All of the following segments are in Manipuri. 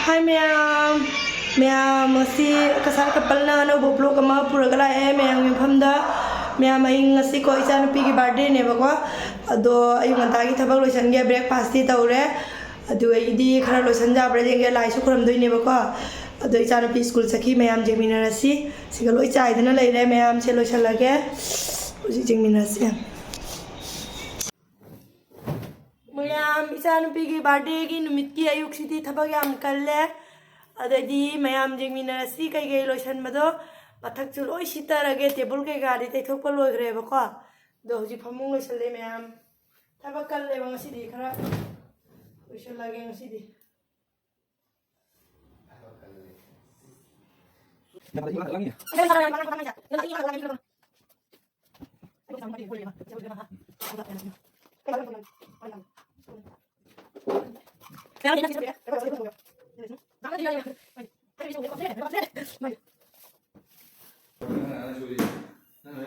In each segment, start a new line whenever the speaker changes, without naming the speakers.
Hai ma'am, ma'am ngasi kasar kapalna na boblog ama puragala ma'am yumhamda ma'am ay ngasi ko isa nupi ki birthday ne bako ado ayung ngantagi thabak loisan ge breakfast ti tawre ado ay di khara loisan ja bre jenge lai su khuram doi ne bako ado isa nupi school sakhi ma'am jengmina rasi sigal loi chai dana lai re ma'am se loisan lage uji jengmina rasi Ma'am, isa nupi ki birthday ki numit ki ayuk siti thabak yam kalle adadi mayam jengmina si kai gai loisan mado mathak chu loi sitarage table kai gari tai thok loi gre ba ko do hoji phamung loisan le mayam thabak kalle bang si di khara loisan lage ngasi di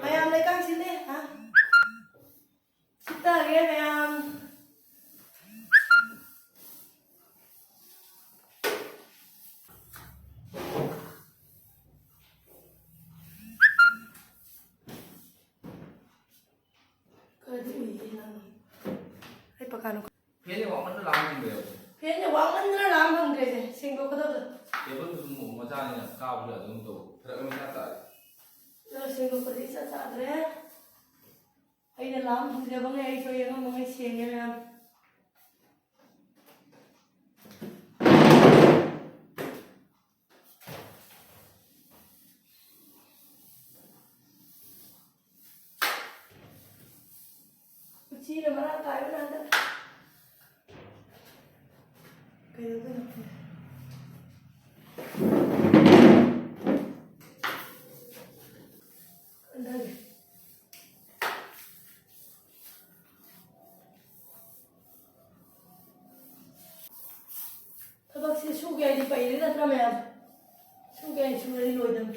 Mayam lekang sini, ha? Kita lagi mayam. Hai pakano.
Phê wang nó làm gì vậy?
Phê thì wang nó làm không thế, sinh có đâu rồi.
Cái bữa tôi ngủ mà cha này cao bây giờ tôi tổ, thật là em tại.
Rồi sinh có gì sao sao đấy? Ai đã làm không giờ bang ai cho yang bang ai xem nha em. Chi là mana cái đó nè. Cái đó cái nào? Đây. Các bác sĩ su ghé đi phải đi ra mẹ. Su ghé su đi lôi đâm.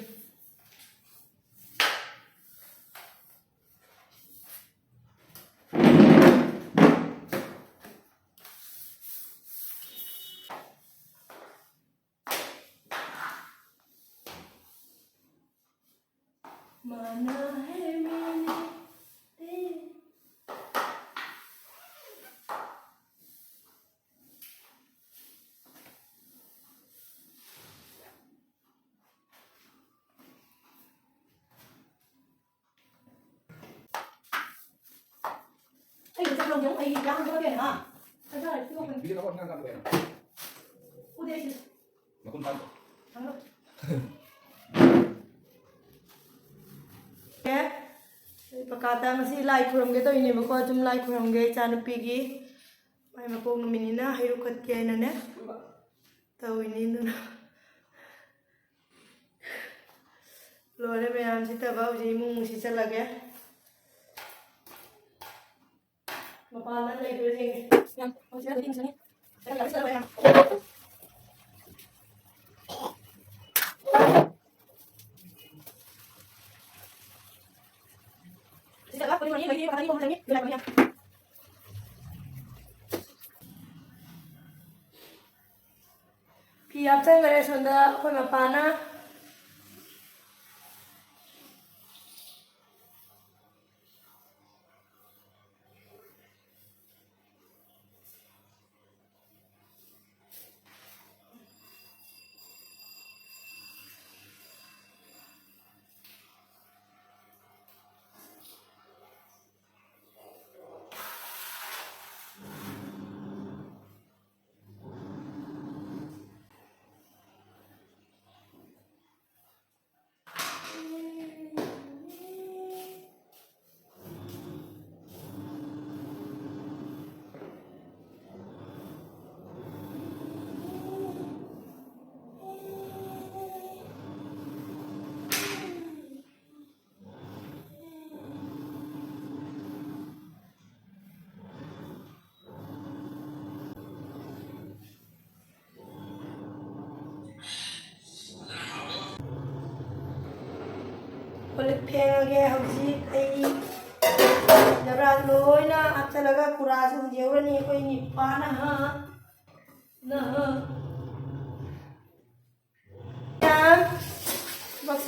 Mana hai mene ai chắc lòng giống ai đang có cái hả? Sao lại chưa mình?
Biết nó còn ngang vậy.
Ủa đây chứ?
Mà không phải.
Thắng rồi. Pakata ngasi lai khuram ge to ini bako tum lai khuram ge chanupi gi mai mapong minina hiru khat ke na ne to ini nu lore me am sita bau ji mu musi chala ge mapala lai khuram ge yang mau sila ting sini saya enggak bisa bayang Pihak saya nggak ada sonda apa mapana Kulit pengage hausi ai jara loina achalaga kurasum jeurani koi nipana ha na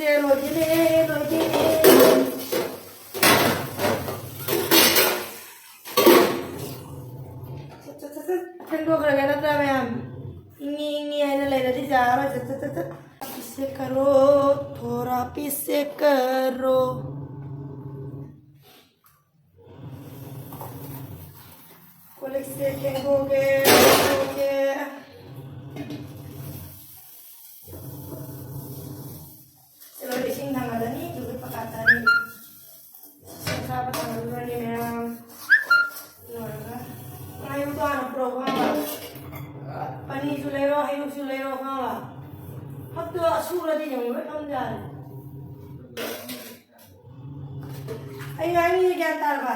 ꯊꯕꯛꯁꯦ ꯂꯣꯏꯗꯦꯅꯦ ꯂꯣꯏꯗꯦꯅꯦ ꯐꯦꯡꯗꯣꯛꯈ꯭ꯔꯒꯦ ꯅꯠꯇ꯭ꯔꯥ ꯃꯌꯥꯝ ꯏꯪꯉꯤ ꯏꯪꯉꯤ ꯍꯥꯏꯅ ꯂꯩꯔꯗꯤ ꯌꯥꯔꯣꯏ पीछे करो थोड़ा पीछे करो कोलिक से फेंकोगे चलो इसिंग थांगादानी दुबई पकातानी संसा पकांगुरानी मैम नोरगा आयु तो आना programme pani sulero hayu sulero kawa habdo asura di yang gue kamjar ayo ini kya tarba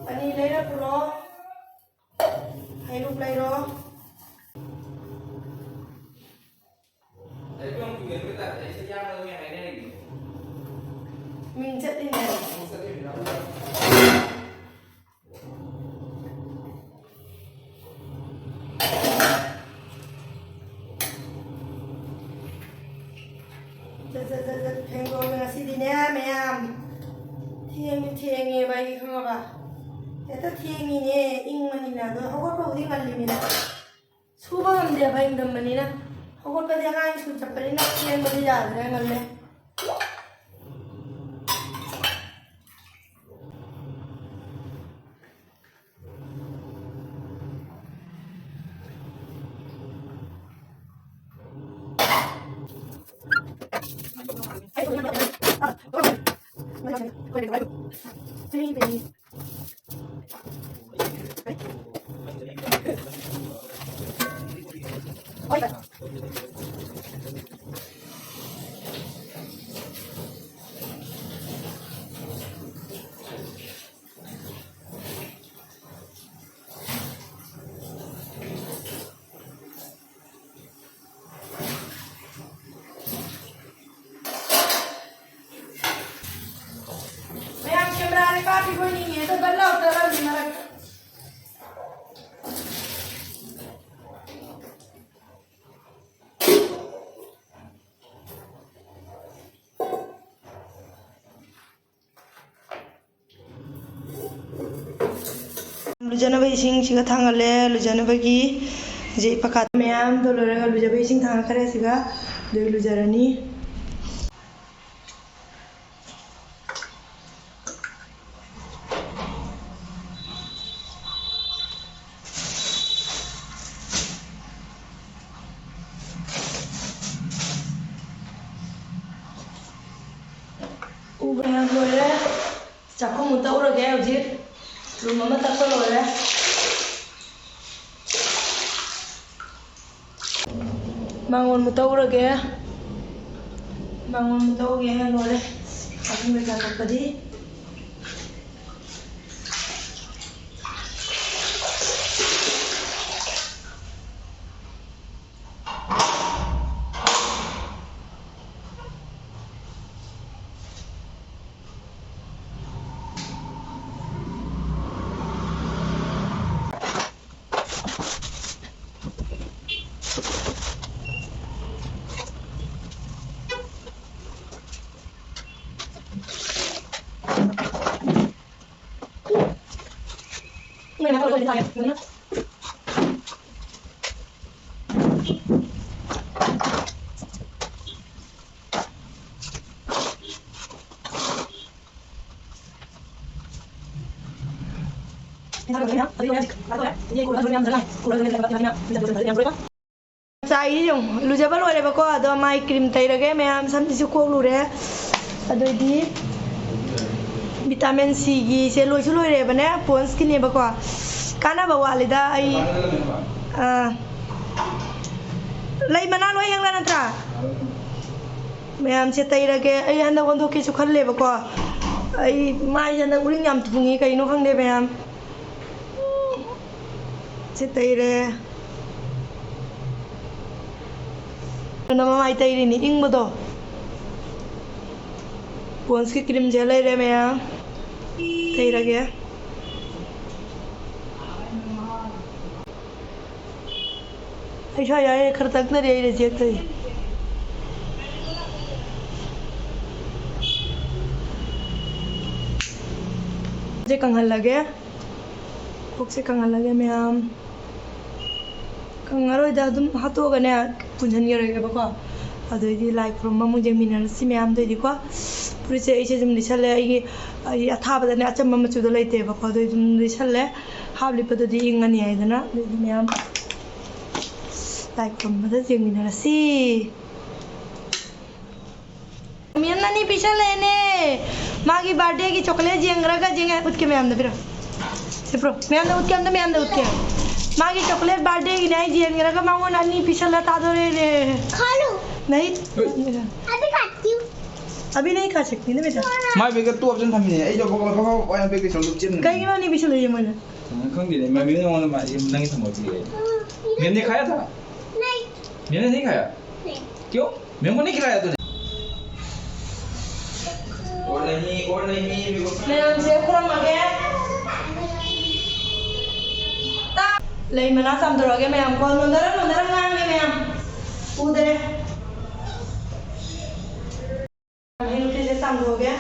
pani lera pulo hayu lero minjat ini 팽고는 시디네 매암 티행이 바이 그거가 에다 티행이네 잉만이나도 허걸바 어디 갈림이나 수박은 데 바인 덤만이나 허걸바 대가 수 잡버리나 티행 어디 자드래 갈래 काफी कोई नहीं है तो गल्ला होता रहा हमारा लुजानबा इसिंग सिगा थांगले लुजानबागी जे पकात मैम तो लरगा लुजाबा इसिंग थांगा खरे सिगा दो लुजारानी 우그냥 노래 자꾸 못 떠오르게 오지 rumah tak perlu ya bangun mutawurage bangun mutawurage nore aku berjalan tadi Ini apa lagi saya? Gimana? Sai dong, lu jawab lu ada apa kok? Ada mai krim tay lagi, ma'am sampai cukup lu deh. Ada di vitamin C gi se loi chu loi re bane pons ki ne ba ko kana ba walida ai lai mana loi yang lana tra ma'am se tai ra ke ai anda kon thok ki chu khal le ba ko ai mai janda uring yam tpungi kai no khang de ma'am se tai re na mai tai ri ni ing ba do pons ki cream je lai re ma'am થઈ રહ્યા ऐसा यार खरतक ना रे रिजेक्ट है जे कंगहलगे कोकसे कंगहलगे ma'am कंगरोइदा अदुम हातोगने पुंजनगेरेबको अदोइदी like from momo जेमिनरसी ma'am दोइदीको पुरिसे इसे जुम लिसले आई अथाबदने अचम मचुदो लेतेबको अदोइ जुम लिसले हाबलिपदोदी इंगनी आइदना दोइदी मैम लाइक फ्रॉम बदा जेमिनरसी मैम ननी पिछलेने मागी बर्थडे की चॉकलेट जेंगरागा जेंगा उतके मैम दे फिर सिप्रो मैम दे उतके अंदर मैम दे उतके मागी चॉकलेट बर्थडे की नहीं जेंगरागा मांगो ननी पिछला तादोरे ने खा लो नहीं अभी खाती हूँ अभी नहीं खा सकती ना बेटा
माय बेगर तू ऑप्शन था मिले ये जो बगल बगल वाला बेगर चल चिन
कहीं ना नहीं पिछले ये मैंने
खंग दिले मैं भी नहीं वाला मैं ये नहीं था मोची मैंने खाया था
नहीं
मैंने नहीं खाया
नहीं
क्यों मैंने नहीं खिलाया तूने और नहीं
मैम से खुरा मगे lấy mà nó xong rồi cái mèo con luôn đó ngang cái mèo u đây hình cái sẽ xong rồi cái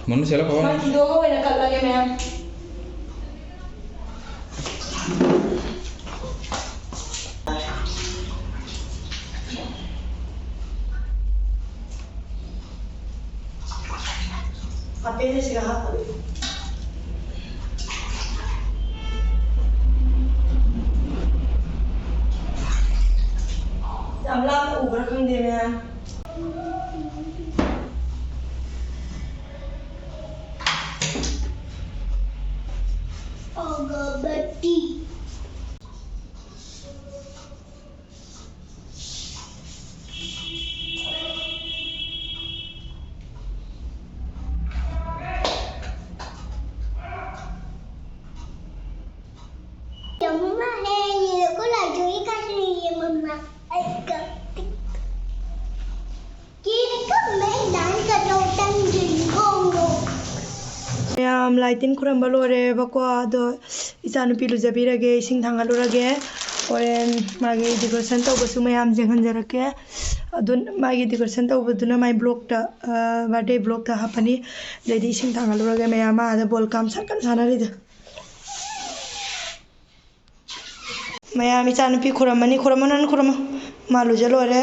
manusia lah
mà
kawan
chỉ đôi cái này cật là cái mèo apa ini sih kah Samlam uber không đi mẹ.
अगरबत्ती मम्मा है ये को लाई जो ये काट रही है मम्मा
मैम लाइटिन खुरम लोरे बको अदो इचानु पिलु जबीरगे इसिंग थांगालुरगे ओरेन मागी डेकोरेशन तौबसु मैम जेंहनजरके अदुन मागी डेकोरेशन तौबदुना माई ब्लॉग ता बर्थडे ब्लॉग ता हापनी लेडी इसिंग थांगालुरगे मैम आदा बॉल काम सकन सानारिद मैम इचानु पि खुरमनी खुरम मालु जलोरे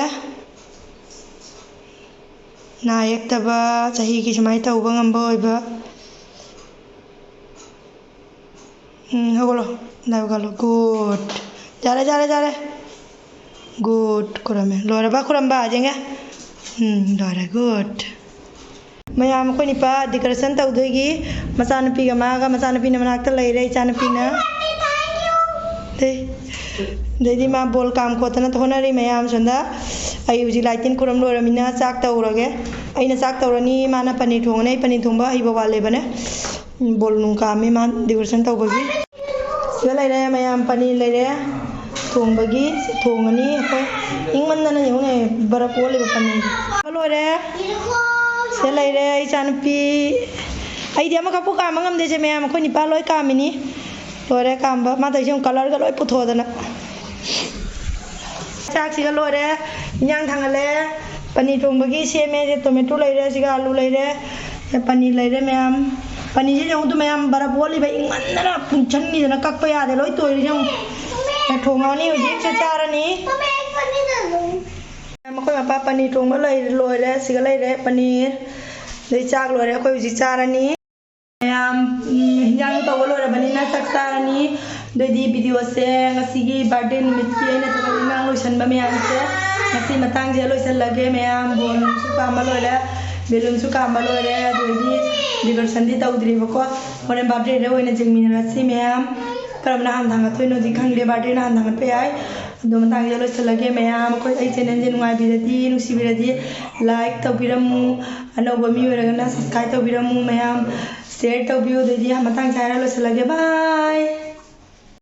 ना एकतबा चाही की समाई तौबा ngamba oiba hogolo galo good jare good kurame lora ba kuramba jenga lora good mayam ko ni pa decoration tawdoigi masanapi ga maga masanapi na manakta leire chanapi na de ma bol kam ko tana thonari mayam sonda ai uji lighting kuram lora mina chak tawrage aina chak tawrani mana pani thongnai pani thongba ai ba wale bane bol nung kami man decoration tawbagi siga leire mayam pani leire thongbagi thongani ko ingman na yone barak wole ba pani lore se leire ai chanpi ai dia ma kapu ka mangam de je mayam ko ni pa loi kamini lore kamba ma dai jong color ga loi puthodana chak siga lore nyang thangale pani thongbagi seme je tomato leire siga alu leire pani leire mayam pani je jong tu mayam bara boli ba ingman na punchan ni na kak pa ya de loi toi jong thongani uji cha charani ma ko ma pa pani thongba loi siga leire paneer dei chak lore ko uji charani mayam yang to lore bani na chak charani doi di video se ngasigi birthday nimit ki aina to nang loisan ba mayam se ngasi matang je loisan lage mayam bon su ka ma lore belum su ka ma lore doi di decoration di tawdri bako ore birthday re oina jengmina si mayam karamna han thanga thoino di khangde birthday na han thanga pe ai do matang je loisan lage mayam ko ai channel je ngai biradi nusi biradi like tawbiramu anoba mi weragana subscribe tawbiramu mayam share tawbiyo doi di matang chara loisan lage bye